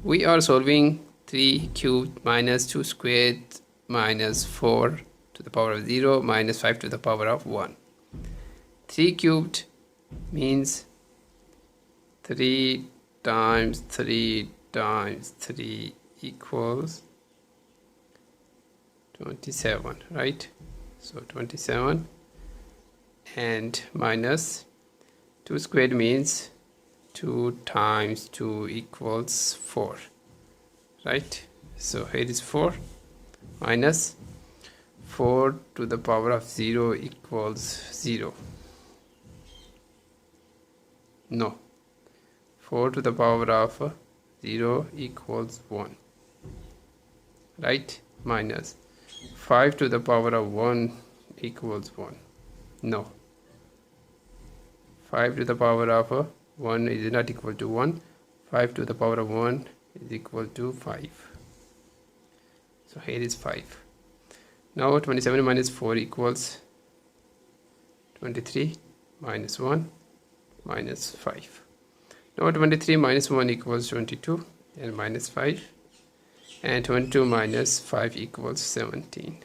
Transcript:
We are solving 3 cubed minus 2 squared minus 4 to the power of 0 minus 5 to the power of 1. 3 cubed means 3 times 3 times 3 equals 27, right? So 27, and minus 2 squared means 2 times 2 equals 4, right? So here is 4 minus 4 to the power of 0 equals 0. No, 4 to the power of 0 equals 1, right? Minus 5 to the power of 1 equals 1. No, 5 to the power of 1 is not equal to 1. 5 to the power of 1 is equal to 5. So here is 5. Now 27 minus 4 equals 23 minus 1 minus 5. Now 23 minus 1 equals 22 and minus 5, and 22 minus 5 equals 17.